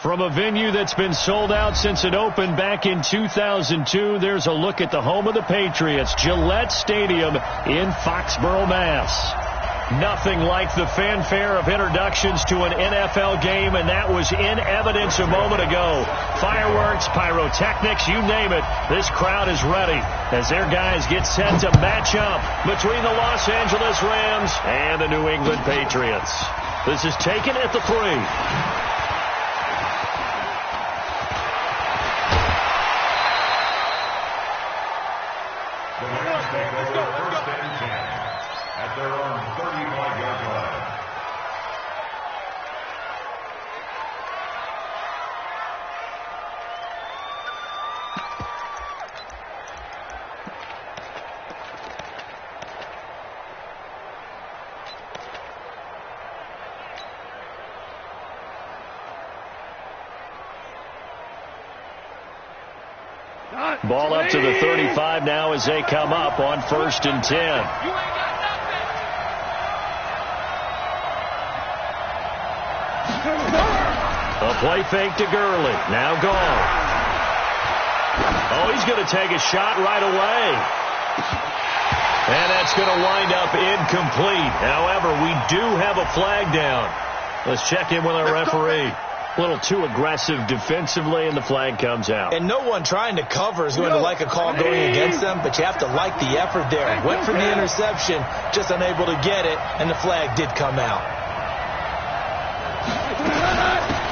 From a venue that's been sold out since it opened back in 2002, there's a look at the home of the Patriots, Gillette Stadium in Foxborough, Mass. Nothing like the fanfare of introductions to an NFL game, and that was in evidence a moment ago. Fireworks, pyrotechnics, you name it, this crowd is ready as their guys get set to match up between the Los Angeles Rams and the New England Patriots. This is taken at the 3. Ball up to the 35 now as they come up on 1st and 10. A play fake to Gurley. Now gone. Oh, he's going to take a shot right away. And that's going to wind up incomplete. However, we do have a flag down. Let's check in with our referee. A little too aggressive defensively, and the flag comes out. And no one trying to cover is going to like a call going against them, but you have to like the effort there. Went for the interception, just unable to get it, and the flag did come out.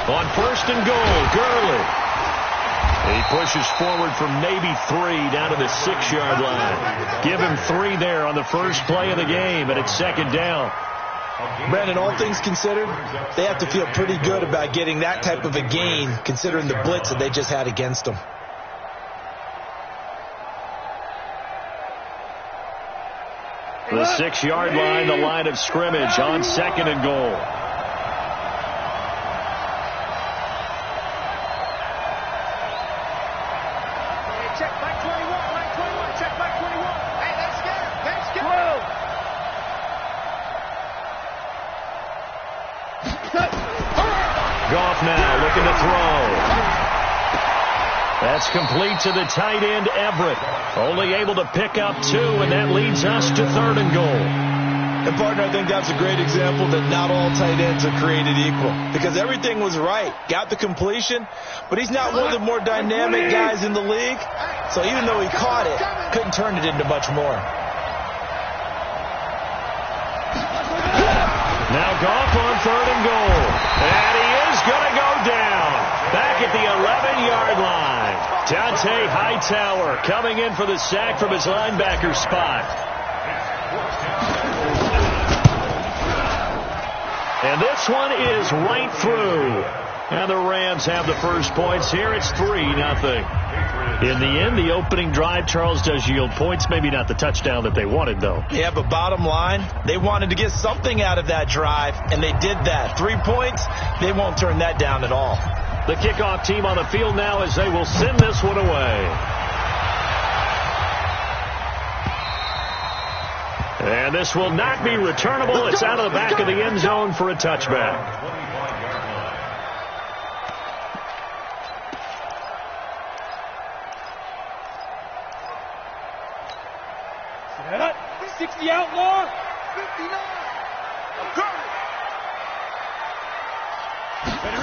On 1st and goal, Gurley. He pushes forward from maybe 3 down to the 6-yard line. Give him 3 there on the first play of the game, and it's 2nd down. Brandon, all things considered, they have to feel pretty good about getting that type of a gain, considering the blitz that they just had against them. The 6-yard line, the line of scrimmage on 2nd and goal. Check back 21, check back 21. Hey, let's get it. Goff now looking to throw. That's complete to the tight end, Everett. Only able to pick up 2, and that leads us to 3rd and goal. And, partner, I think that's a great example that not all tight ends are created equal. Because everything was right. Got the completion, but he's not one of the more dynamic guys in the league. So even though he caught it, couldn't turn it into much more. Now Goff on 3rd and goal. And he is going to go down. Back at the 11-yard line. Dante Hightower coming in for the sack from his linebacker spot. And this one is right through. And the Rams have the first points here. It's 3-0. In the end, the opening drive, Charles, does yield points. Maybe not the touchdown that they wanted, though. Yeah, but bottom line, they wanted to get something out of that drive, and they did that. 3 points, they won't turn that down at all. The kickoff team on the field now as they will send this one away. And this will not be returnable. It's out of the back of the end zone for a touchback. 60 outlaw. 59.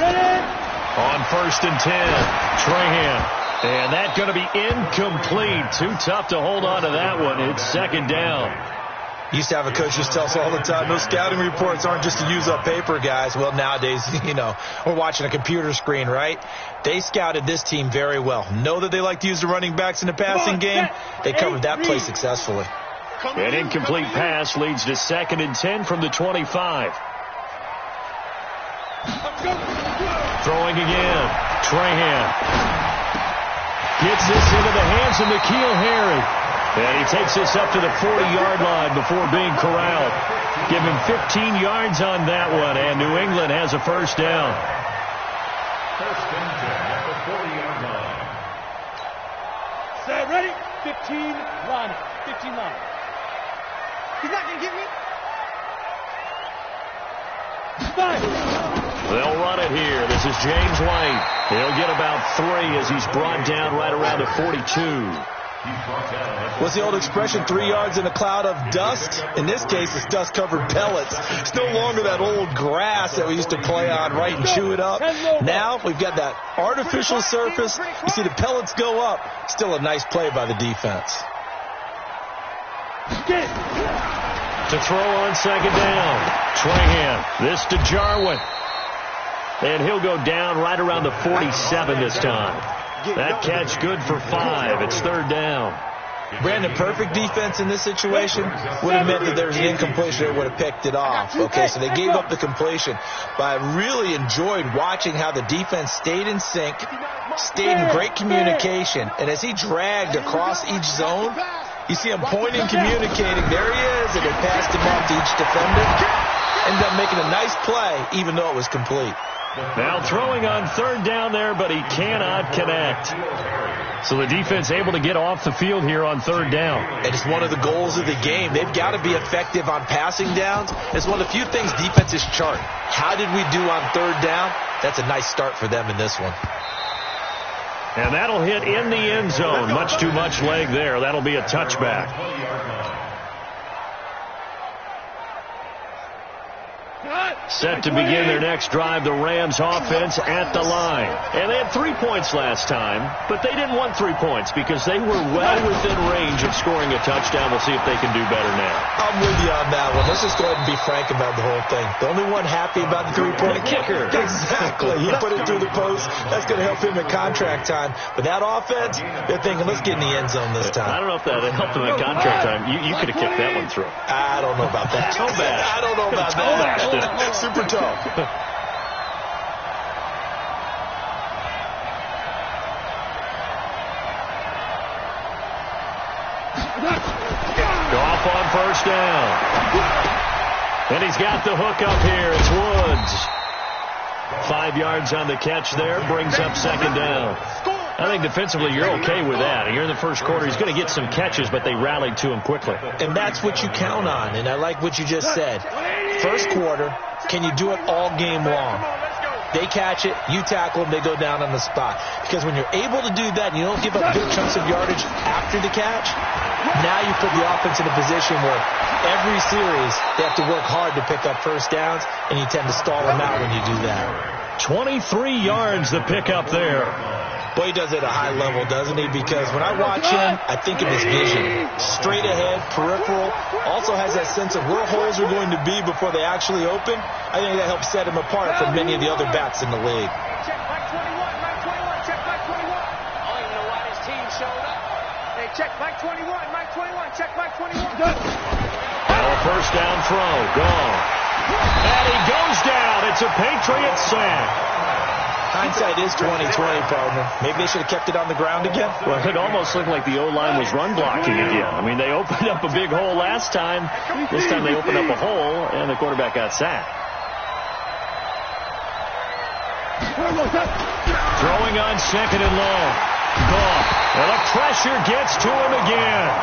Ready. On 1st and 10, Trahan. And that's going to be incomplete. Too tough to hold on to that one. It's 2nd down. Used to have a coach just tell us all the time, those scouting reports aren't just to use up paper, guys. Well, nowadays, we're watching a computer screen, right? They scouted this team very well. Know that they like to use the running backs in the passing game. They covered that play successfully. An incomplete pass leads to 2nd and 10 from the 25. Throwing again. Trahan gets this into the hands of N'Keal Harry. And he takes this up to the 40-yard line before being corralled. Give him 15 yards on that one, and New England has a first down. 1st and 10 at the 40-yard line. Set, ready? 15, line up. 15 line. He's not going to get me. 5. They'll run it here. This is James White. He'll get about 3 as he's brought down right around the 42. What's the old expression, 3 yards in a cloud of dust? In this case, it's dust-covered pellets. It's no longer that old grass that we used to play on, right, and chew it up. Now we've got that artificial surface. You see the pellets go up. Still a nice play by the defense. To throw on second down. Trahan. This to Jarwin. And he'll go down right around the 47 this time. That catch good for 5. It's third down. Brandon, perfect defense in this situation would have meant that there was an incompletion that would have picked it off. Okay, so they gave up the completion. But I really enjoyed watching how the defense stayed in sync, stayed in great communication. And as he dragged across each zone, you see him pointing, communicating. There he is, and they passed him off to each defender. Ended up making a nice play, even though it was complete. Now throwing on third down there, but he cannot connect. So the defense able to get off the field here on third down. And it's one of the goals of the game. They've got to be effective on passing downs. It's one of the few things defenses chart. How did we do on third down? That's a nice start for them in this one. And that'll hit in the end zone. Much too much leg there. That'll be a touchback. Set to begin their next drive, the Rams offense at the line. And they had 3 points last time, but they didn't want 3 points because they were well within range of scoring a touchdown. We'll see if they can do better now. I'm with you on that one. Let's just go ahead and be frank about the whole thing. The only one happy about the 3-point kicker. Exactly. He put it through the post. That's going to help him in contract time. But that offense, they're thinking, let's get in the end zone this time. I don't know if that helped him in contract time. You could have kicked that one through. I don't know about that. Toe bash. I don't know about that. Super toe. Go off on first down. And he's got the hook up here. It's Woods. 5 yards on the catch there. Brings up second down. I think defensively you're okay with that. You're in the first quarter. He's going to get some catches, but they rallied to him quickly. And that's what you count on. And I like what you just said. First quarter, can you do it all game long? They catch it, you tackle them, they go down on the spot. Because when you're able to do that and you don't give up big chunks of yardage after the catch, now you put the offense in a position where every series they have to work hard to pick up first downs, and you tend to stall them out when you do that. 23 yards the pickup there. Boy, he does it at a high level, doesn't he? Because when I watch him, I think of his vision. Straight ahead, peripheral. Also has that sense of where holes are going to be before they actually open. I think that helps set him apart from many of the other backs in the league. Check back 21, Mike 21, check back 21. I don't even know why this team showed up. Hey, check back 21, Mike 21, check back 21. Now a first down throw. Gone. And he goes down. It's a Patriots sack. Hindsight is 20/20, partner. Maybe they should have kept it on the ground again. Well, it almost looked like the O-line was run blocking again. I mean, they opened up a big hole last time. This time they opened up a hole, and the quarterback got sacked. Throwing on second and long. Goff. And the pressure gets to him again.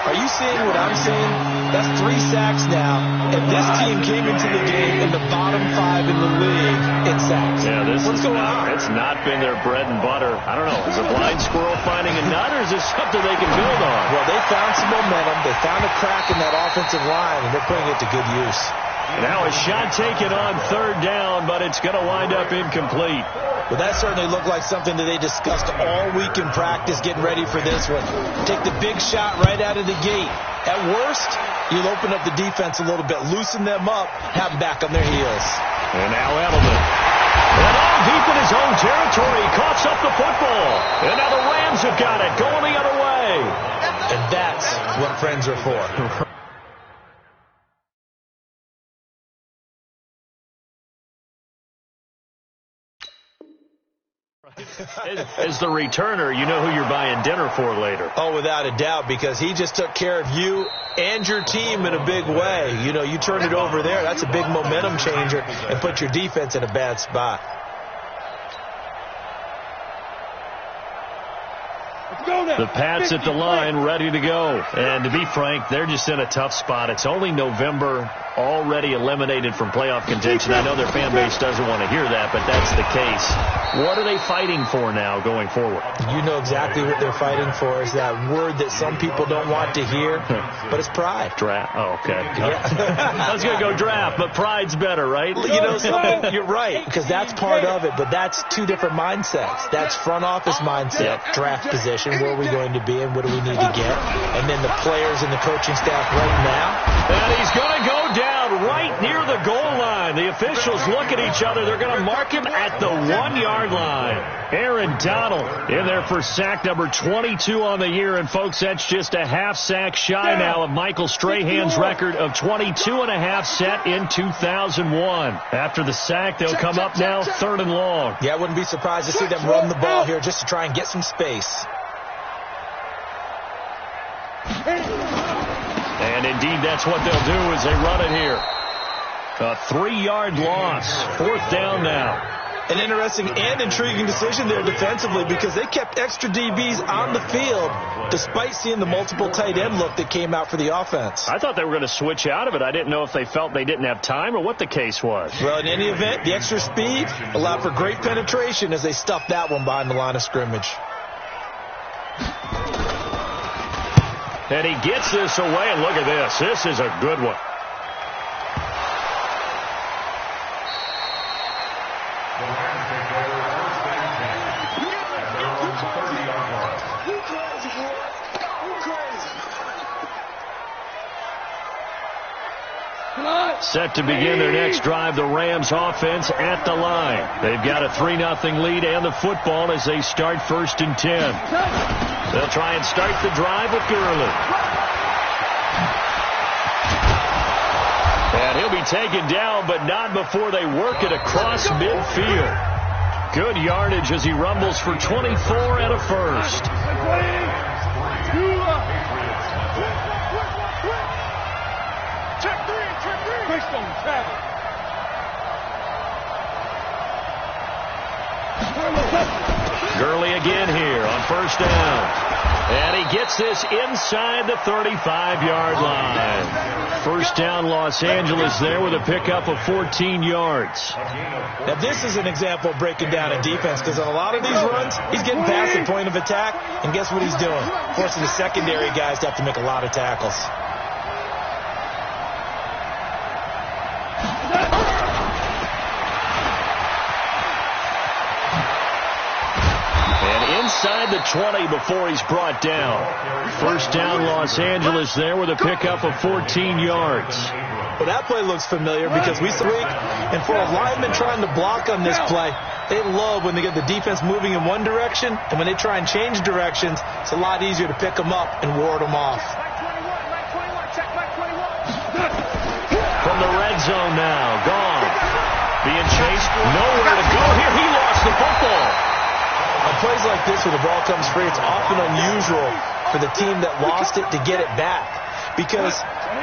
Are you seeing what I'm seeing? That's 3 sacks now, and this team came into the game in the bottom 5 in the league in sacks. Yeah, what's going on? It's not been their bread and butter. I don't know. Is a blind squirrel finding a nut, or is this something they can build on? Well, they found some momentum. They found a crack in that offensive line, and they're putting it to good use. Now a shot taken on third down, but it's going to wind up incomplete. Well, that certainly looked like something that they discussed all week in practice, getting ready for this one. Take the big shot right out of the gate. At worst, you'll open up the defense a little bit, loosen them up, have them back on their heels. And now Edelman. And all deep in his own territory, coughs up the football. And now the Rams have got it, going the other way. And that's what friends are for. As the returner, you know who you're buying dinner for later. Oh, without a doubt, because he just took care of you and your team in a big way. You know, you turn it over there, that's a big momentum changer, and put your defense in a bad spot. The Pats at the line, ready to go. And to be frank, they're just in a tough spot. It's only November, already eliminated from playoff contention. I know their fan base doesn't want to hear that, but that's the case. What are they fighting for now going forward? You know exactly what they're fighting for. Is that word that some people don't want to hear, but it's pride. Draft. Oh, okay. Yeah. I was going to go draft, but pride's better, right? You know something? You're right, because that's part of it, but that's two different mindsets. That's front office mindset, draft position, where are we going to be and what do we need to get? And then the players and the coaching staff right now. And he's going to go down right near the goal line. The officials look at each other. They're going to mark him at the 1-yard line. Aaron Donald in there for sack number 22 on the year. And, folks, that's just a half sack shy now of Michael Strahan's record of 22.5 set in 2001. After the sack, they'll come up now 3rd and long. Yeah, I wouldn't be surprised to see them run the ball here just to try and get some space. And indeed, that's what they'll do as they run it here. A 3-yard loss. 4th down now. An interesting and intriguing decision there defensively because they kept extra DBs on the field despite seeing the multiple tight end look that came out for the offense. I thought they were going to switch out of it. I didn't know if they felt they didn't have time or what the case was. Well, in any event, the extra speed allowed for great penetration as they stuffed that one behind the line of scrimmage. And he gets this away, and look at this. This is a good one. Set to begin their next drive, the Rams offense at the line. They've got a 3-0 lead and the football as they start 1st and 10. They'll try and start the drive with Gurley. And he'll be taken down, but not before they work it across midfield. Good yardage as he rumbles for 24 and a first. Gurley again here on 1st down. And he gets this inside the 35-yard line. 1st down Los Angeles there with a pickup of 14 yards. Now this is an example of breaking down a defense because on a lot of these runs, he's getting past the point of attack, and guess what he's doing? Forcing the secondary guys to have to make a lot of tackles. Inside the 20 before he's brought down. 1st down Los Angeles there with a pickup of 14 yards. Well, that play looks familiar because we saw week, and for a lineman trying to block on this play, they love when they get the defense moving in one direction, and when they try and change directions, it's a lot easier to pick them up and ward them off. From the red zone now, gone. Being chased, nowhere to go here. He lost the football. On plays like this where the ball comes free, it's often unusual for the team that lost it to get it back. Because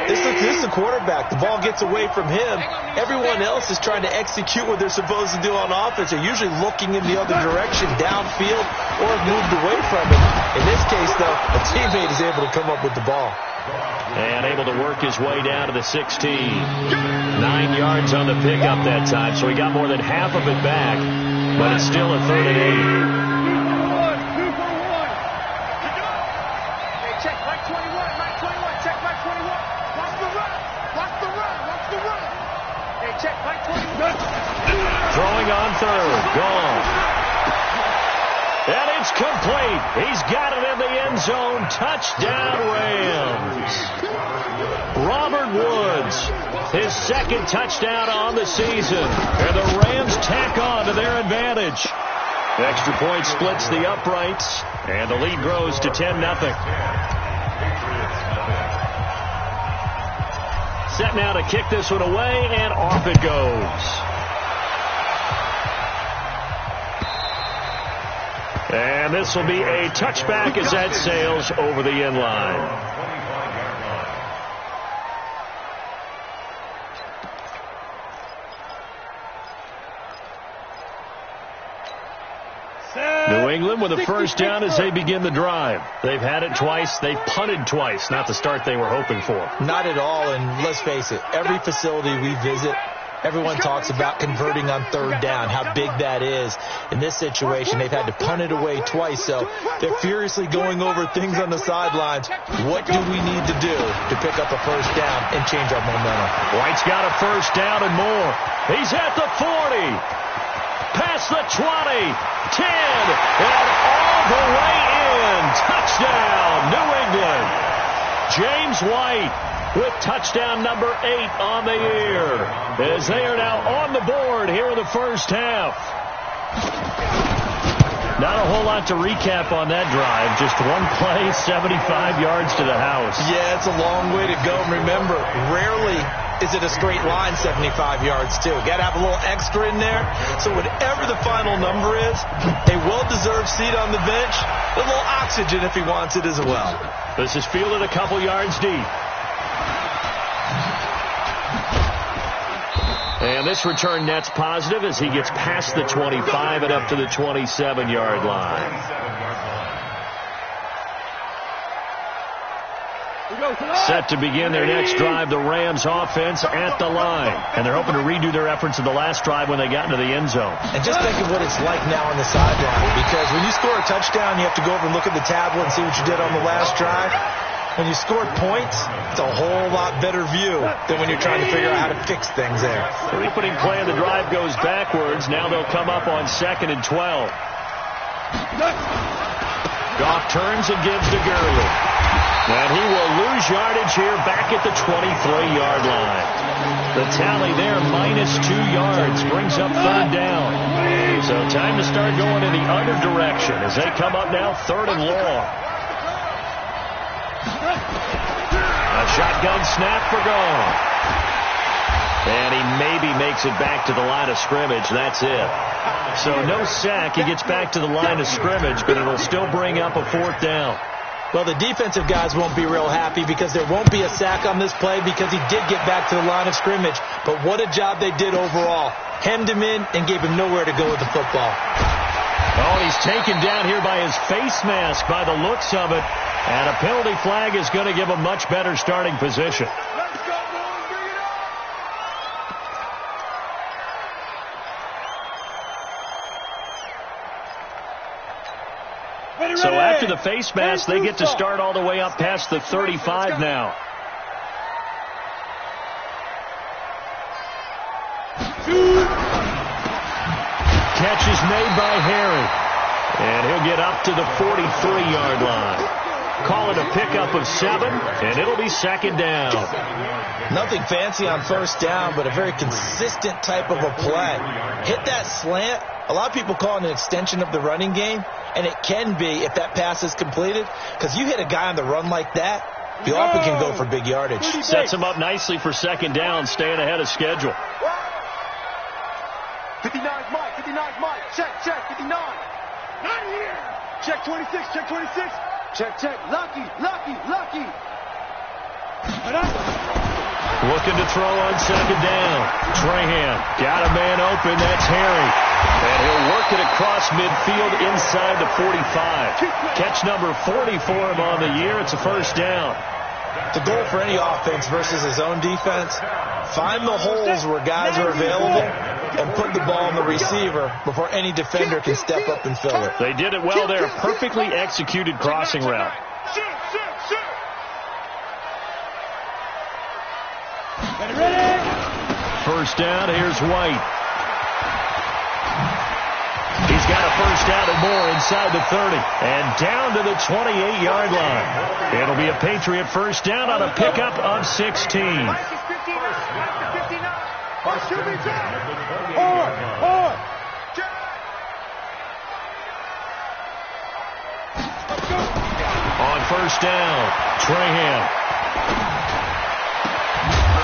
this is the quarterback. The ball gets away from him. Everyone else is trying to execute what they're supposed to do on offense. They're usually looking in the other direction, downfield, or have moved away from it. In this case, though, a teammate is able to come up with the ball. And able to work his way down to the 16. 9 yards on the pickup that time, so he got more than half of it back. But it's still a 3rd and 8. Check back 21, back 21, check back 21. Watch the run, watch the run, watch the run. Hey, check back 21. Throwing on 3rd, gone. And it's complete. He's got it in the end zone. Touchdown Rams. Robert Woods, his 2nd touchdown on the season. And the Rams tack on to their advantage. Extra point splits the uprights, and the lead grows to 10-0. Set now to kick this one away, and off it goes. And this will be a touchback as that sails over the end line. New New England with a first down as they begin the drive. They've had it twice. They've punted twice. Not the start they were hoping for. Not at all, and let's face it, every facility we visit, everyone talks about converting on third down, how big that is. In this situation, they've had to punt it away twice, so they're furiously going over things on the sidelines. What do we need to do to pick up a first down and change our momentum? White's got a first down and more. He's at the 40, past the 20, 10, and all the way in. Touchdown, New England. James White with touchdown number 8 on the year, as they are now on the board here in the first half. Not a whole lot to recap on that drive. Just one play, 75 yards to the house. Yeah, it's a long way to go. Remember, rarely is it a straight line 75 yards, too. Got to have a little extra in there. So whatever the final number is, a well-deserved seat on the bench, a little oxygen if he wants it as well. This is fielded a couple yards deep. And this return net's positive as he gets past the 25 and up to the 27-yard line. Set to begin their next drive, the Rams offense at the line. And they're hoping to redo their efforts of the last drive when they got into the end zone. And just think of what it's like now on the sideline, because when you score a touchdown, you have to go over and look at the tablet and see what you did on the last drive. When you score points, it's a whole lot better view than when you're trying to figure out how to fix things there. The opening play of the drive goes backwards. Now they'll come up on 2nd and 12. Goff turns and gives to Gurley. And he will lose yardage here back at the 23-yard line. The tally there, -2 yards, brings up 3rd down. So time to start going in the other direction as they come up now 3rd and long. A shotgun snap for Goff. And he maybe makes it back to the line of scrimmage. That's it. So no sack. He gets back to the line of scrimmage, but it'll still bring up a 4th down. Well, the defensive guys won't be real happy because there won't be a sack on this play because he did get back to the line of scrimmage. But what a job they did overall. Hemmed him in and gave him nowhere to go with the football. Oh, he's taken down here by his face mask by the looks of it. And a penalty flag is going to give him much better starting position. Let's go, boys. Bring it up. So after the face mask, they get to start all the way up past the 35 now. Catch is made by Harry. And he'll get up to the 43-yard line. Call it a pickup of 7, and it'll be 2nd down. Nothing fancy on 1st down, but a very consistent type of a play. Hit that slant. A lot of people call it an extension of the running game, and it can be if that pass is completed, because you hit a guy on the run like that, you often can go for big yardage. Sets him up nicely for 2nd down, staying ahead of schedule. 59's Mike. 59's Mike. Check, 59. Not here. Check 26, check 26. Check. Lucky. Looking to throw on 2nd down. Trahan got a man open. That's Harry. And he'll work it across midfield inside the 45. Catch number 40 for him on the year. It's a 1st down. The goal for any offense versus his own defense, find the holes where guys are available and put the ball on the receiver before any defender can step up and fill it. They did it well there. Perfectly executed crossing route. First down, here's White. He's got a 1st down and more inside the 30. And down to the 28-yard line. It'll be a Patriot 1st down on a pickup of 16. On 1st down, Trahan.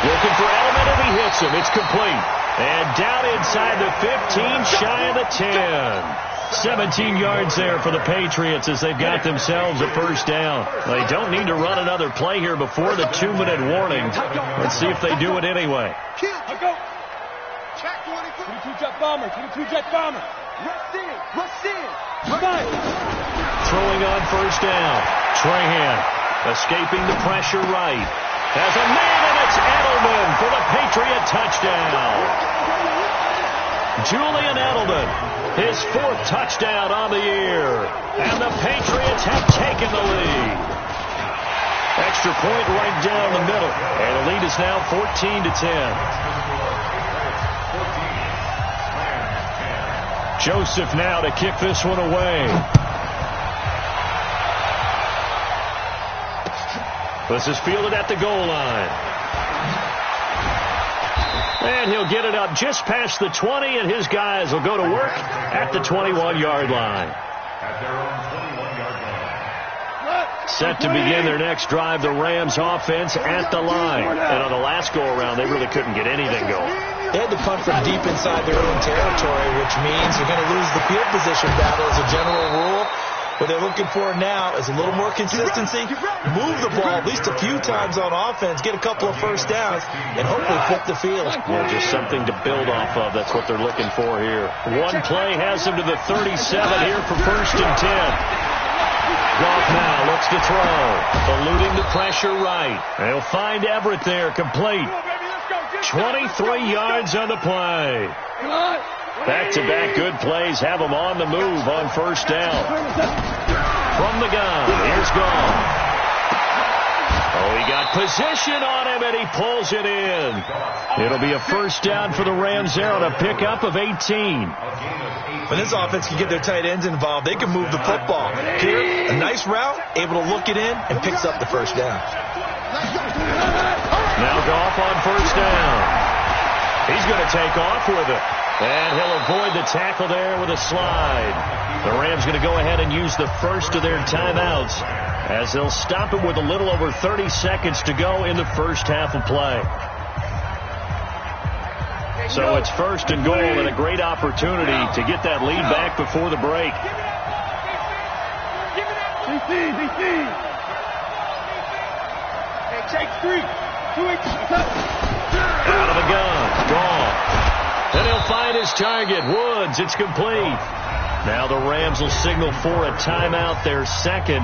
Looking for Element, and he hits him. It's complete. And down inside the 15, shy of the 10. 17 yards there for the Patriots as they've got themselves a 1st down. They don't need to run another play here before the 2-minute warning. Let's see if they do it anyway. Check 22 jet bomber. Throwing on first down. Trahan escaping the pressure right. Has a man, and it's Edelman for the Patriot touchdown. Julian Edelman, his 4th touchdown on the year. And the Patriots have taken the lead. Extra point right down the middle. And the lead is now 14-10. Joseph now to kick this one away. This is fielded at the goal line. And he'll get it up just past the 20, and his guys will go to work at the 21-yard line. Set to begin their next drive, the Rams offense at the line. And on the last go-around, they really couldn't get anything going. They had to punt from deep inside their own territory, which means they're going to lose the field position battle as a general rule. What they're looking for now is a little more consistency, move the ball at least a few times on offense, get a couple of first downs, and hopefully flip the field. Yeah, just something to build off of. That's what they're looking for here. One play has them to the 37 here for 1st and 10. Goff now looks to throw, eluding the pressure right. They'll find Everett there, complete. 23 yards on the play. Back-to-back good plays have them on the move on first down. From the gun, here's Goff. Oh, he got position on him, and he pulls it in. It'll be a first down for the Rams there on a pickup of 18. When this offense can get their tight ends involved, they can move the football. Here, a nice route, able to look it in, and picks up the first down. Now Goff on first down. He's going to take off with it. And he'll avoid the tackle there with a slide. The Rams going to go ahead and use the first of their timeouts as they'll stop it with a little over 30 seconds to go in the first half of play. So it's 1st and goal and a great opportunity to get that lead back before the break. Out of the gun. Gone. And he'll find his target. Woods. It's complete. Now the Rams will signal for a timeout, their second,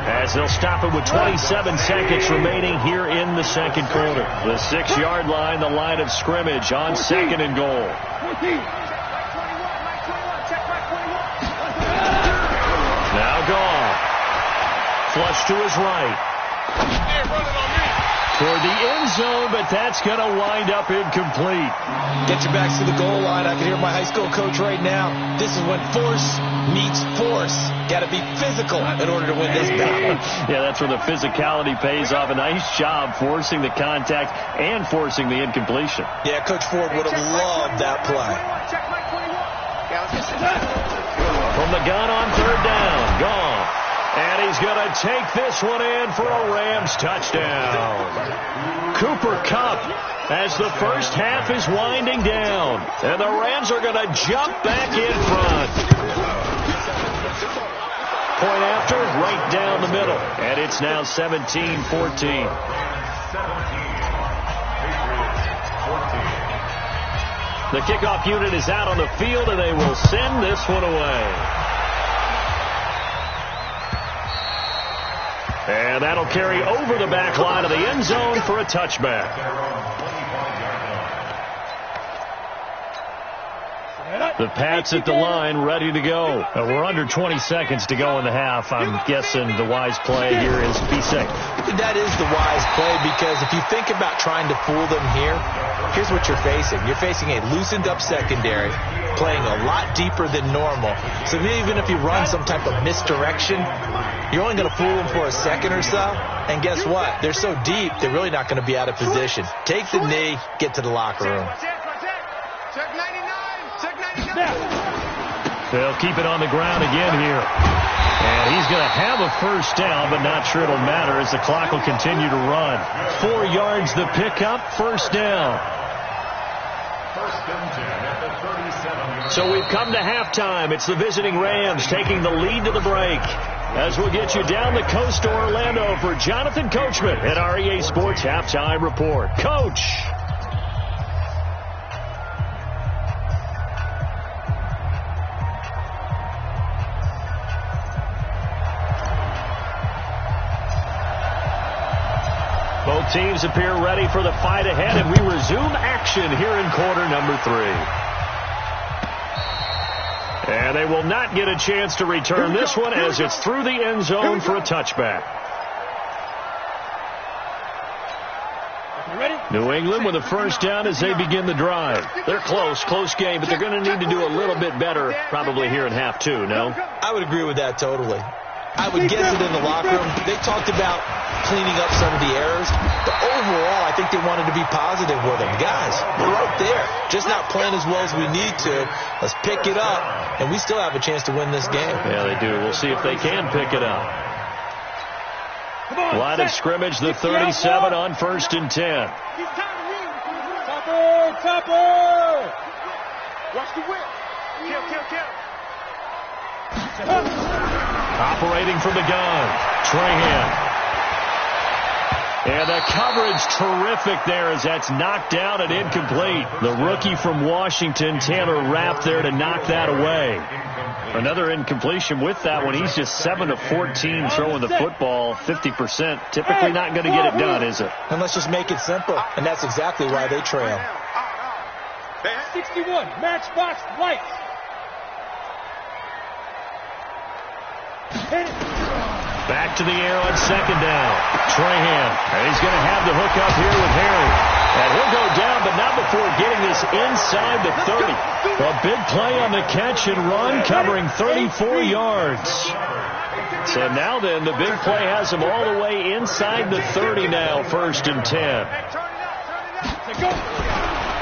as they'll stop it with 27 seconds remaining here in the second quarter. The 6-yard line, the line of scrimmage on 2nd and goal. Now Goff. Flush to his right. Toward the end zone, but that's going to wind up incomplete. Get your backs to the goal line. I can hear my high school coach right now. This is when force meets force. Got to be physical in order to win this battle. Yeah, that's where the physicality pays off. A nice job forcing the contact and forcing the incompletion. Yeah, Coach Ford would have loved that play. From the gun on 3rd down. Goff. And he's going to take this one in for a Rams touchdown. Cooper Kupp as the first half is winding down. And the Rams are going to jump back in front. Point after, right down the middle. And it's now 17-14. The kickoff unit is out on the field, and they will send this one away. And that'll carry over the back line of the end zone for a touchback. The Pats at the line, ready to go. We're under 20 seconds to go in the half. I'm guessing the wise play here is be safe. That is the wise play, because if you think about trying to fool them here, here's what you're facing. You're facing a loosened up secondary, playing a lot deeper than normal. So even if you run some type of misdirection, you're only going to fool them for a second or so. And guess what? They're so deep, they're really not going to be out of position. Take the knee, get to the locker room. They'll keep it on the ground again here. And he's going to have a first down, but not sure it'll matter as the clock will continue to run. 4 yards the pickup, first down. So we've come to halftime. It's the visiting Rams taking the lead to the break. As we'll get you down the coast to Orlando for Jonathan Coachman at REA Sports Halftime Report. Coach. teams appear ready for the fight ahead, and we resume action here in quarter number 3. And they will not get a chance to return this one as it's through the end zone for a touchback. New England with a first down as they begin the drive. They're close game, but they're going to need to do a little bit better probably here in half 2, no? I would agree with that totally. I would guess that in the locker room, they talked about cleaning up some of the errors, but overall, I think they wanted to be positive with them. Guys, we're right there, just not playing as well as we need to. Let's pick it up, and we still have a chance to win this game. Yeah, they do. We'll see if they can pick it up. Line of scrimmage, the 37 on 1st and 10. Topper! Watch the whip. Kill. Operating from the gun, Trahan. And the coverage terrific there as that's knocked down and incomplete. The rookie from Washington, Taylor Rapp, there to knock that away. Another incompletion with that one. He's just 7 of 14 throwing the football, 50%. Typically not going to get it done, is it? And let's just make it simple, and that's exactly why they trail. 61, matchbox lights. Back to the air on 2nd down. Trahan. And he's going to have the hook up here with Harry. And he'll go down, but not before getting this inside the 30. A big play on the catch and run, covering 34 yards. So now then, the big play has him all the way inside the 30 now, 1st and 10.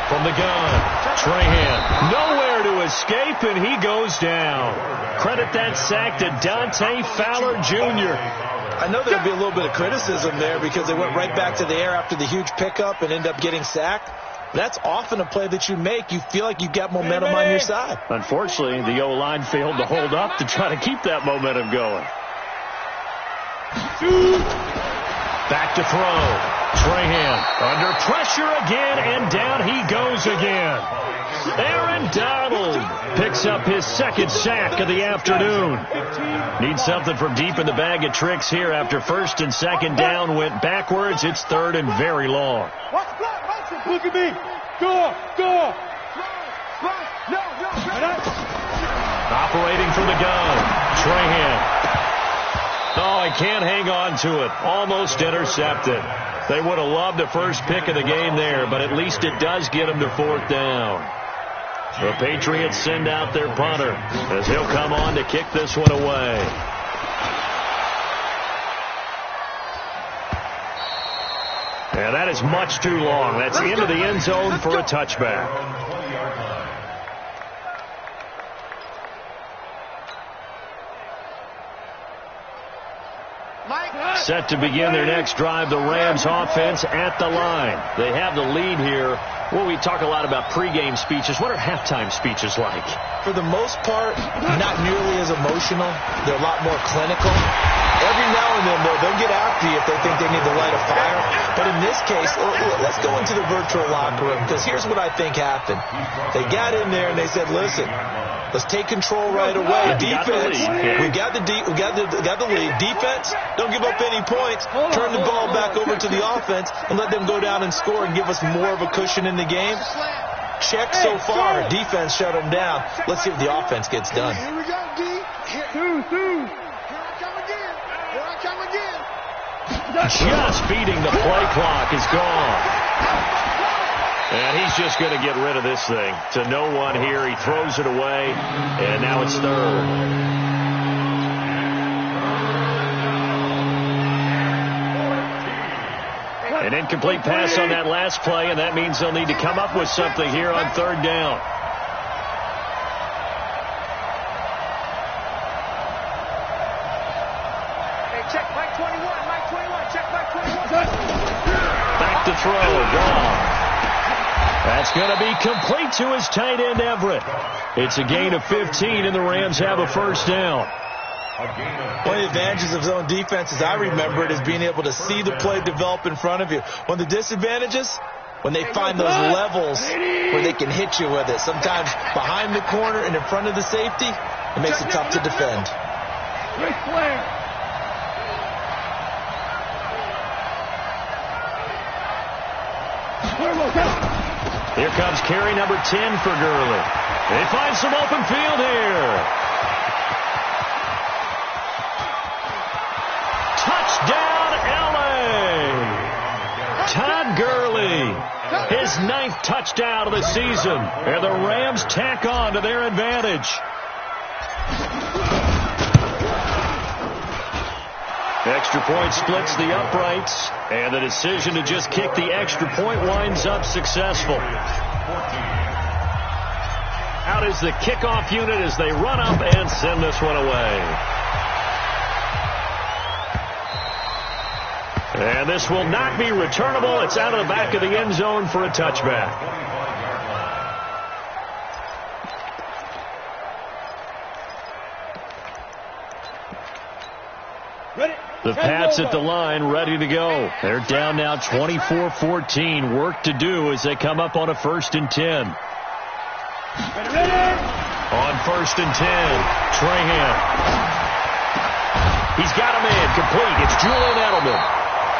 From the gun, Trahan. Nowhere to escape, and he goes down. Credit that sack to Dante Fowler Jr. I know there'll be a little bit of criticism there because they went right back to the air after the huge pickup and end up getting sacked. That's often a play that you make. You feel like you've got momentum on your side. Unfortunately, the O-line failed to hold up to try to keep that momentum going. Back to throw. Trahan under pressure again, and down he goes again. Aaron Donald picks up his 2nd sack of the afternoon. Needs something from deep in the bag of tricks here after 1st and 2nd down went backwards. It's 3rd and very long. Look at me. Go. Operating from the gun, Trahan. Oh, he can't hang on to it. Almost intercepted. They would have loved the first pick of the game there, but at least it does get them to 4th down. The Patriots send out their punter as he'll come on to kick this one away. And that is much too long. That's into the end zone for a touchback. Set to begin their next drive, the Rams offense at the line. They have the lead here. Well, we talk a lot about pregame speeches. What are halftime speeches like? For the most part, not nearly as emotional. They're a lot more clinical. Every now and then, though, they'll get after you if they think they need to light a fire. But in this case, let's go into the virtual locker room, because here's what I think happened. They got in there and they said, listen, let's take control right away. Defense, we got the lead. Defense, don't give up any points. Turn the ball back over to the offense and let them go down and score and give us more of a cushion in the game. Check so far. Defense shut them down. Let's see if the offense gets done. Here we go, D. Here I come again. Just beating the play clock is gone. And he's just going to get rid of this thing. To no one here. He throws it away. And now it's 3rd. An incomplete pass on that last play, and that means they'll need to come up with something here on 3rd down. Check Mike 21, check Mike 21. Back to throw, gone. That's going to be complete to his tight end, Everett. It's a gain of 15, and the Rams have a first down. One of the advantages of zone defense, as I remember it, is being able to see the play develop in front of you. One of the disadvantages, when they find those levels where they can hit you with it. Sometimes behind the corner and in front of the safety, it makes it tough to defend. Here comes carry number 10 for Gurley. They find some open field here. Touchdown, L.A. Todd Gurley, his 9th touchdown of the season. And the Rams tack on to their advantage. Extra point splits the uprights, and the decision to just kick the extra point winds up successful. Out is the kickoff unit as they run up and send this one away. And this will not be returnable. It's out of the back of the end zone for a touchback. The Pats at the line, ready to go. They're down now 24-14. Work to do as they come up on a 1st and 10. On 1st and 10, Trahan. He's got him in, complete. It's Julian Edelman.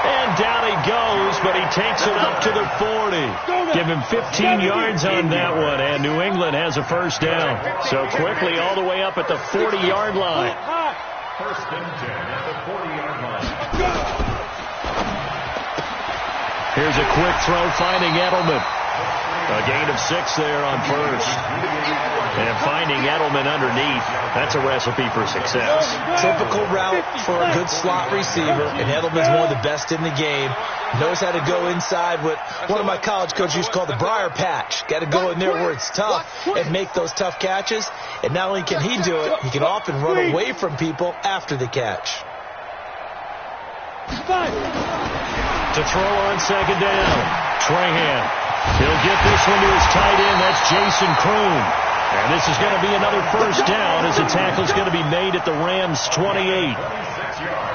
And down he goes, but he takes it up to the 40. Give him 15 yards on that one, and New England has a 1st down. So quickly all the way up at the 40-yard line. 1st and 10 at the 40-yard line. Here's a quick throw finding Edelman. A gain of 6 there on 1st. And finding Edelman underneath, that's a recipe for success. Typical route for a good slot receiver, and Edelman's one of the best in the game. Knows how to go inside what one of my college coaches used to call the briar patch. Got to go in there where it's tough and make those tough catches. And not only can he do it, he can often run away from people after the catch. To throw on 2nd down, Trahan. He'll get this one to his tight end. That's Jason Kroon. And this is going to be another 1st down as the tackle's going to be made at the Rams' 28.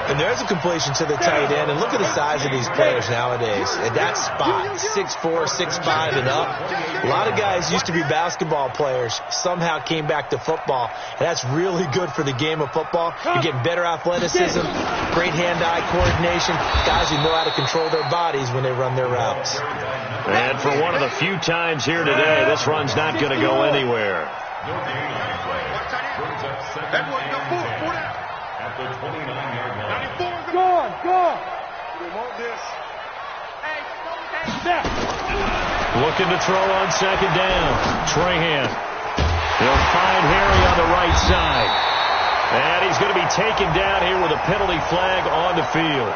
And there's a completion to the tight end. And look at the size of these players nowadays. At that spot, 6'4", 6'5", and up. A lot of guys used to be basketball players, somehow came back to football. And that's really good for the game of football. You're getting better athleticism, great hand-eye coordination, guys who know how to control their bodies when they run their routes. And for one of the few times here today, this run's not going to go anywhere. At the 29-yard line. Go. We want this. Looking to throw on 2nd down. Trahan. He'll find Harry on the right side. And he's going to be taken down here with a penalty flag on the field.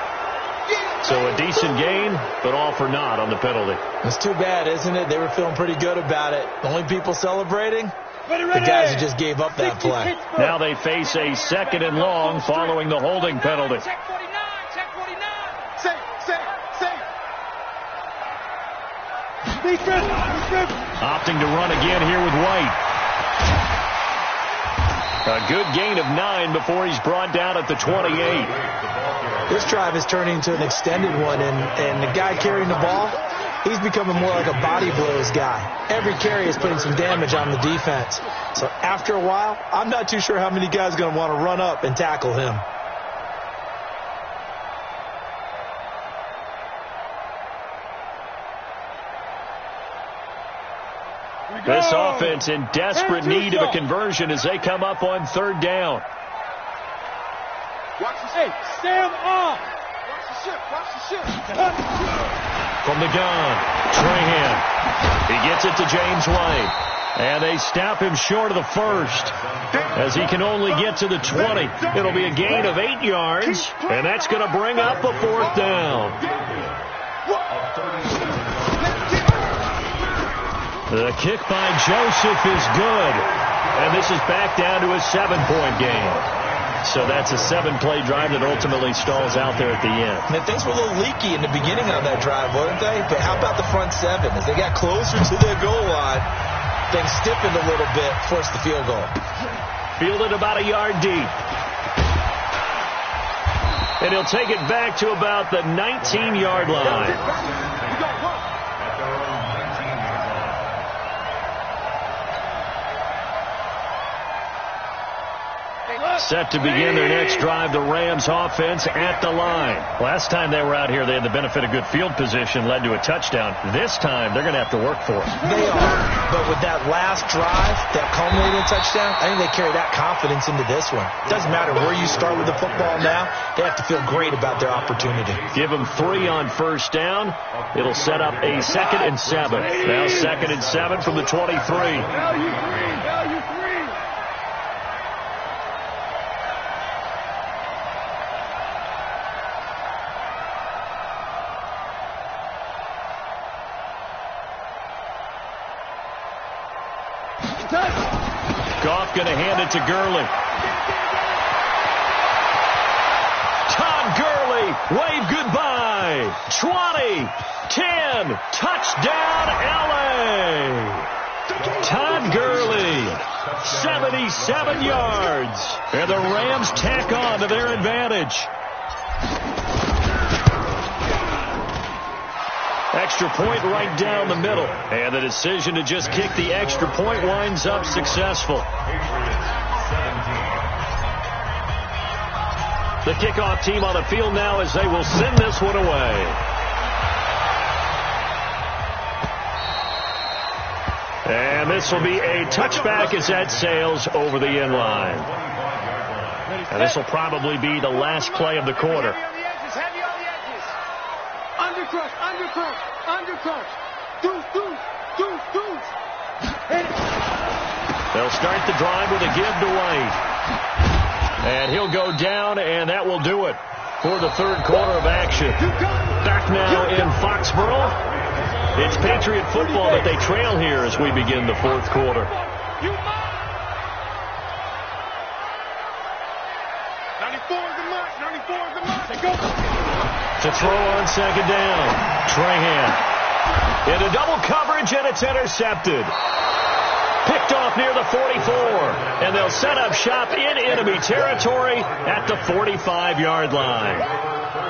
So a decent gain, but all for naught on the penalty. It's too bad, isn't it? They were feeling pretty good about it. The only people celebrating? The guys who just gave up that play. Now they face a 2nd and long following the holding penalty. Check 49. Safe. Opting to run again here with White. A good gain of 9 before he's brought down at the 28. This drive is turning into an extended one, and the guy carrying the ball, he's becoming more like a body blows guy. Every carry is putting some damage on the defense. So after a while, I'm not too sure how many guys are going to want to run up and tackle him. This offense in desperate need of a conversion as they come up on 3rd down. Hey, stand up. Watch the ship. From the gun, Trahan. He gets it to James White. And they stop him short of the 1st as he can only get to the 20. It'll be a gain of 8 yards, and that's going to bring up a 4th down. The kick by Joseph is good, and this is back down to a 7-point game. So that's a 7-play drive that ultimately stalls out there at the end. And things were a little leaky in the beginning on that drive, weren't they? But how about the front 7? As they got closer to their goal line, things stiffened a little bit, forced the field goal. Fielded about a yard deep. And he'll take it back to about the 19-yard line. Set to begin their next drive, the Rams offense at the line. Last time they were out here, they had the benefit of good field position, led to a touchdown. This time, they're going to have to work for it. They are, but with that last drive, that culminating touchdown, I think they carry that confidence into this one. Doesn't matter where you start with the football now, they have to feel great about their opportunity. Give them 3 on first down. It'll set up a 2nd and 7. Now 2nd and 7 from the 23. Goff going to hand it to Gurley. Todd Gurley, wave goodbye. 20, 10, touchdown LA. Todd Gurley, 77 yards. And the Rams tack on to their advantage. Extra point right down the middle. And the decision to just kick the extra point winds up successful. The kickoff team on the field now as they will send this one away. And this will be a touchback as that sails over the end line. And this will probably be the last play of the quarter. Undercrush. Deuce. They'll start the drive with a give to White. And he'll go down, and that will do it for the third quarter of action. Back now in Foxborough. It's Patriot football that they trail here as we begin the fourth quarter. 94 is the mark. They go. To throw on second down. Trahan into double coverage, and it's intercepted. Picked off near the 44. And they'll set up shop in enemy territory at the 45-yard line.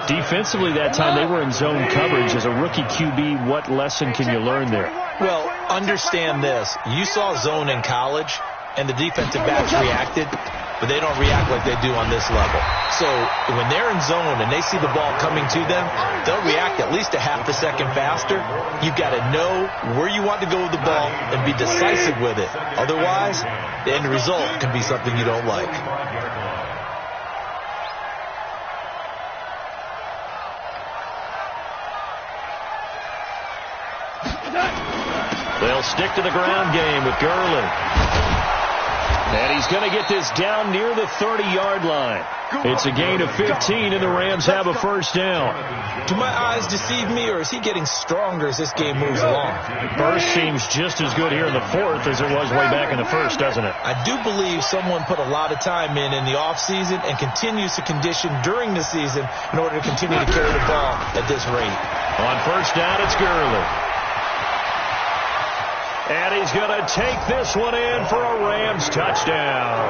Defensively that time, they were in zone coverage. As a rookie QB, what lesson can you learn there? Well, understand this. You saw zone in college, and the defensive backs reacted, but they don't react like they do on this level. So when they're in zone and they see the ball coming to them, they'll react at least a half a second faster. You've got to know where you want to go with the ball and be decisive with it. Otherwise, the end result can be something you don't like. They'll stick to the ground game with Gurley. And he's going to get this down near the 30-yard line. It's a gain of 15, and the Rams have a first down. Do my eyes deceive me, or is he getting stronger as this game moves along? Burst seems just as good here in the fourth as it was way back in the first, doesn't it? I do believe someone put a lot of time in the offseason and continues to condition during the season in order to continue to carry the ball at this rate. On first down, it's Gurley. And he's going to take this one in for a Rams touchdown.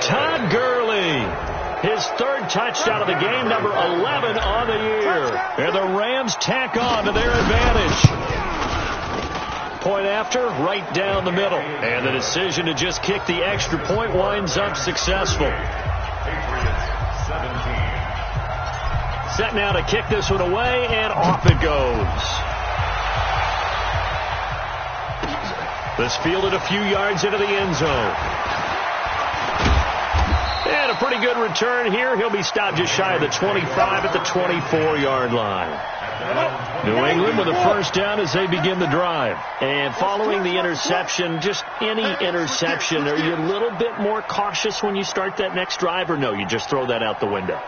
Todd Gurley, his third touchdown of the game, number 11 on the year. And the Rams tack on to their advantage. Point after, right down the middle. And the decision to just kick the extra point winds up successful. Set now to kick this one away, and off it goes. This fielded a few yards into the end zone. And a pretty good return here. He'll be stopped just shy of the 25 at the 24-yard line. New England with a first down as they begin the drive. And following the interception, just any interception, are you a little bit more cautious when you start that next drive, or no, you just throw that out the window?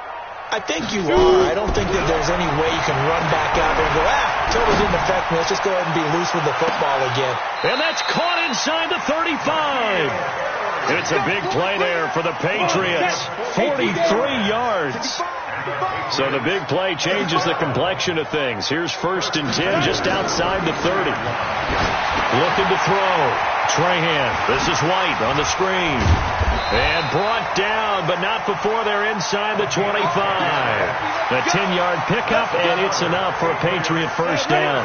I think you are. I don't think that there's any way you can run back out there and go, totally didn't affect me. Let's just go ahead and be loose with the football again. And that's caught inside the 35. It's a big play there for the Patriots. 43 yards. So the big play changes the complexion of things. Here's 1st and 10 just outside the 30. Looking to throw. Trahan. This is White on the screen. And brought down, but not before they're inside the 25. The 10-yard pickup, and it's enough for a Patriot first down.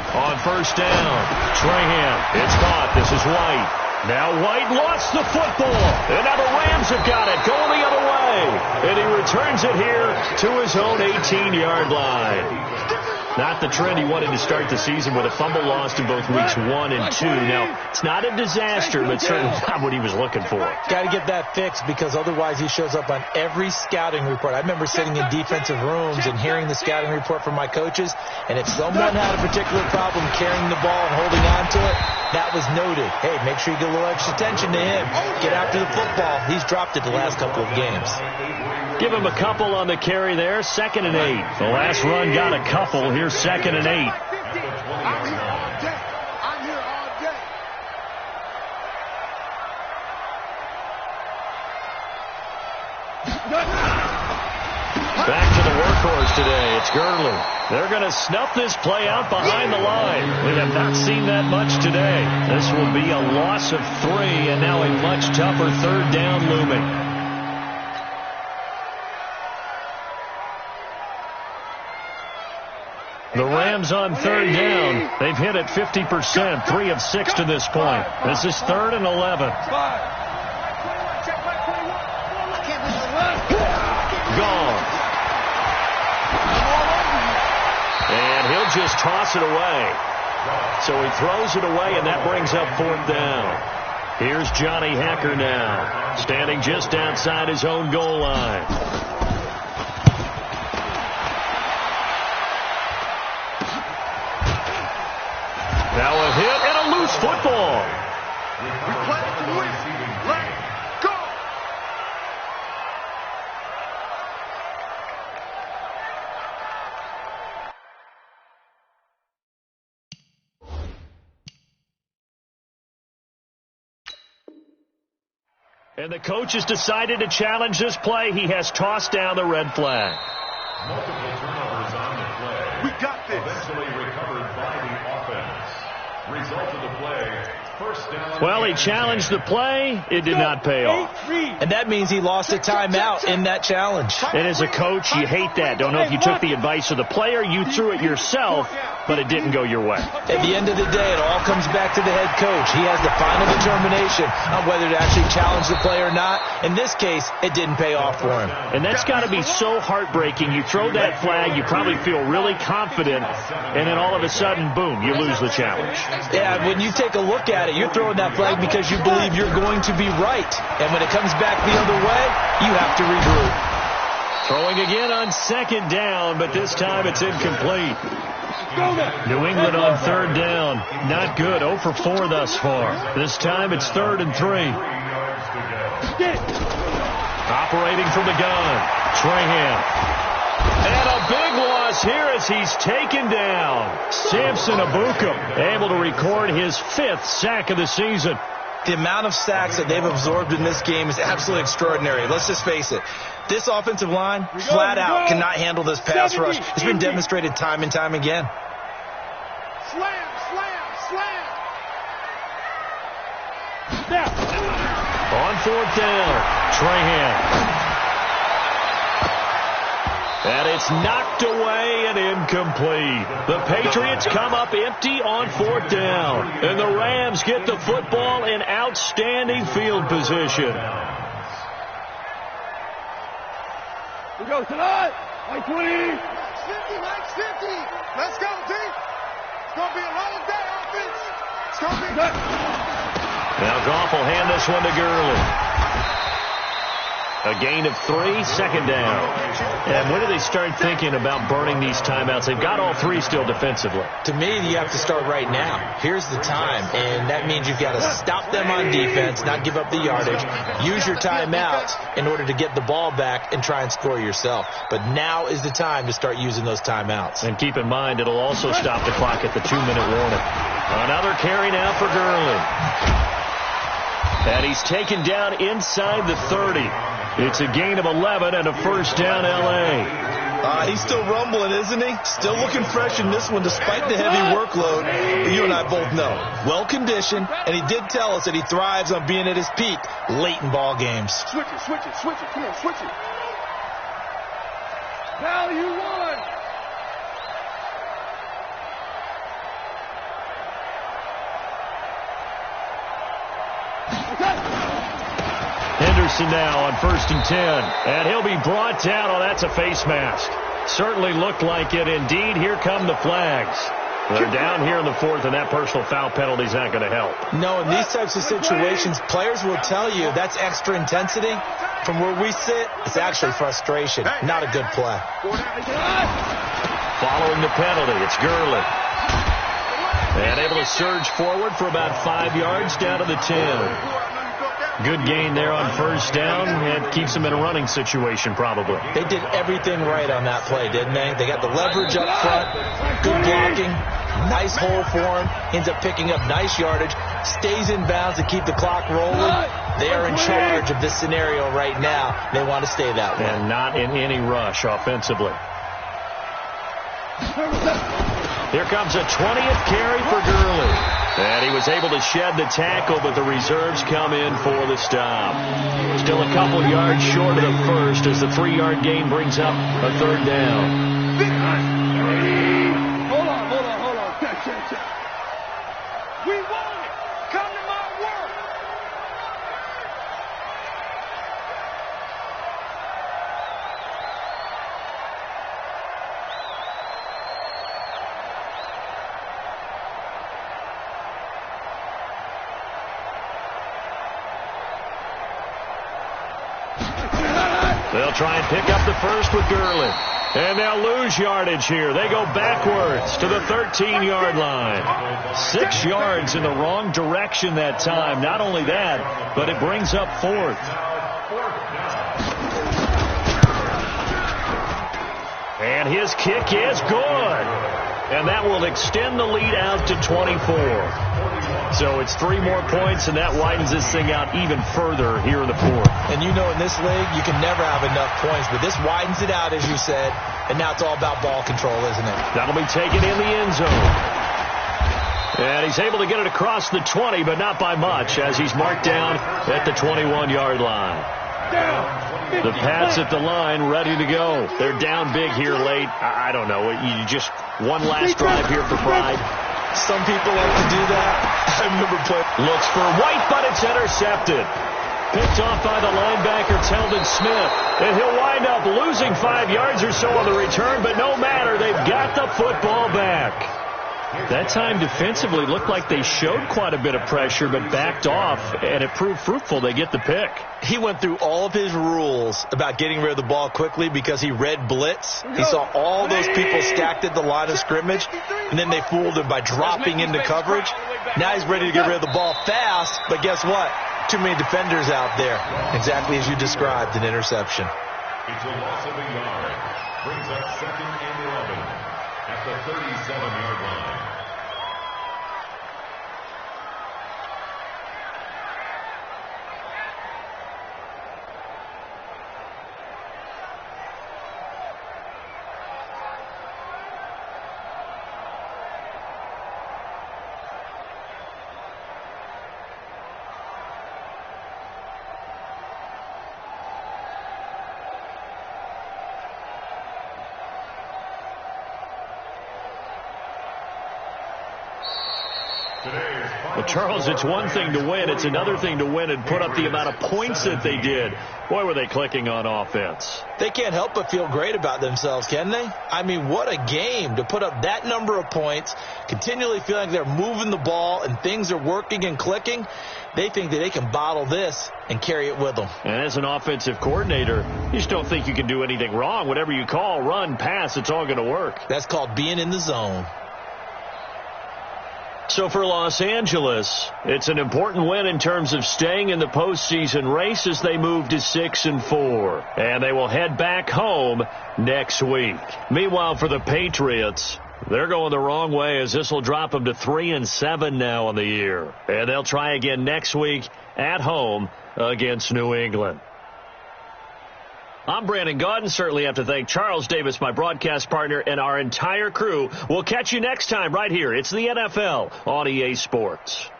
On first down, Trahan. It's caught. This is White. Now White lost the football. And now the Rams have got it. Going the other way. And he returns it here to his own 18-yard line. Not the trend he wanted to start the season with a fumble lost in both weeks 1 and 2. Now, it's not a disaster, but certainly not what he was looking for. Got to get that fixed because otherwise he shows up on every scouting report. I remember sitting in defensive rooms and hearing the scouting report from my coaches, and if someone had a particular problem carrying the ball and holding on to it, that was noted. Hey, make sure you get a little extra attention to him. Get after the football. He's dropped it the last couple of games. Give him a couple on the carry there. 2nd and 8. The last run got a couple. Here's 2nd and 8. I'm here all day. I'm here all day. Back to the workhorse today. It's Gurley. They're going to snuff this play out behind the line. We have not seen that much today. This will be a loss of 3, and now a much tougher 3rd down looming. The Rams on 3rd down. They've hit it 50%, 3 of 6 to this point. This is 3rd and 11. Gone. And he'll just toss it away. So he throws it away, and that brings up 4th down. Here's Johnny Hacker now, standing just outside his own goal line. Now a hit and a loose football. We play to win. Let's go. And the coach has decided to challenge this play. He has tossed down the red flag. Multiple turnovers on the play. We got this. Eventually recovered by the offense. Result of the play, first down. Well, he challenged the play. It did not pay off. And that means he lost a timeout in that challenge. And as a coach, you hate that. Don't know if you took the advice of the player, you threw it yourself, but it didn't go your way. At the end of the day, it all comes back to the head coach. He has the final determination on whether to actually challenge the play or not. In this case, it didn't pay off for him. And that's got to be so heartbreaking. You throw that flag, you probably feel really confident, and then all of a sudden, boom, you lose the challenge. Yeah, when you take a look at it, you're throwing that flag because you believe you're going to be right. And when it comes back the other way, you have to regroup. Throwing again on 2nd down, but this time it's incomplete. New England on 3rd down. Not good. 0 for 4 thus far. This time it's 3rd and 3. Operating from the gun. Trahan. And a big loss here as he's taken down. Samson Abukum able to record his 5th sack of the season. The amount of sacks that they've absorbed in this game is absolutely extraordinary. Let's just face it. This offensive line, flat out, cannot handle this pass rush. It's been demonstrated time and time again. Slam, slam, slam. On 4th down, Trahan. And it's knocked away and incomplete. The Patriots come up empty on 4th down. And the Rams get the football in outstanding field position. We go tonight. Mike 20. Mike's 50, Mike's 50. Let's go, D. It's going to be a long day, offense. It's going to be good. Now Goff will hand this one to Gurley. A gain of 3, 2nd down. And when do they start thinking about burning these timeouts? They've got all 3 still defensively. To me, you have to start right now. Here's the time, and that means you've got to stop them on defense, not give up the yardage, use your timeouts in order to get the ball back and try and score yourself. But now is the time to start using those timeouts. And keep in mind, it'll also stop the clock at the 2-minute warning. Another carry now for Gurley. And he's taken down inside the 30. It's a gain of 11 and a first down, L.A. He's still rumbling, isn't he? Still looking fresh in this one despite the heavy workload. But you and I both know. Well-conditioned, and he did tell us that he thrives on being at his peak late in ball games. Switch it, switch it, switch it. Come on, switch it. Now you won. Henderson now on 1st and 10. And he'll be brought down. Oh, that's a face mask. Certainly looked like it. Indeed, here come the flags. They're down here in the 4th, and that personal foul penalty is not going to help. No, in these types of situations, players will tell you that's extra intensity. From where we sit, it's actually frustration. Not a good play. Following the penalty, it's Gurley. And able to surge forward for about 5 yards down to the 10. Good gain there on 1st down, and keeps them in a running situation probably. They did everything right on that play, didn't they? They got the leverage up front, good blocking, nice hole for him, ends up picking up nice yardage, stays in bounds to keep the clock rolling. They are in charge of this scenario right now. They want to stay that way. And not in any rush offensively. Here comes a 20th carry for Gurley. And he was able to shed the tackle, but the reserves come in for the stop. Still a couple yards short of the first as the 3-yard gain brings up a 3rd down. Hold on. Check. We want it. Come to my work. They'll try and pick up the first with Gurley. And they'll lose yardage here. They go backwards to the 13-yard line. 6 yards in the wrong direction that time. Not only that, but it brings up 4th. And his kick is good. And that will extend the lead out to 24. So it's 3 more points, and that widens this thing out even further here in the 4th. And you know in this league, you can never have enough points, but this widens it out, as you said, and now it's all about ball control, isn't it? That'll be taken in the end zone. And he's able to get it across the 20, but not by much, as he's marked down at the 21-yard line. The Pats at the line, ready to go. They're down big here late. I don't know. You just one last drive here for pride. Some people like to do that. I remember playing. Looks for White, but it's intercepted. Picked off by the linebacker, Telvin Smith. And he'll wind up losing 5 yards or so on the return, but no matter. They've got the football back. That time defensively looked like they showed quite a bit of pressure, but backed off, and it proved fruitful. They get the pick. He went through all of his rules about getting rid of the ball quickly because he read blitz. He saw all those people stacked at the line of scrimmage, and then they fooled him by dropping into coverage. Now he's ready to get rid of the ball fast, but guess what? Too many defenders out there. Exactly as you described, an interception. It's a loss of a yard. Brings up 2nd and 11 at the 37-yard line. Well, Charles, it's one thing to win. It's another thing to win and put up the amount of points that they did. Boy, were they clicking on offense. They can't help but feel great about themselves, can they? I mean, what a game to put up that number of points, continually feeling like they're moving the ball and things are working and clicking. They think that they can bottle this and carry it with them. And as an offensive coordinator, you just don't think you can do anything wrong. Whatever you call, run, pass, it's all going to work. That's called being in the zone. So for Los Angeles, it's an important win in terms of staying in the postseason race as they move to 6-4. And they will head back home next week. Meanwhile, for the Patriots, they're going the wrong way as this will drop them to 3-7 now on the year. And they'll try again next week at home against New England. I'm Brandon Gaudin. Certainly have to thank Charles Davis, my broadcast partner, and our entire crew. We'll catch you next time right here. It's the NFL on EA Sports.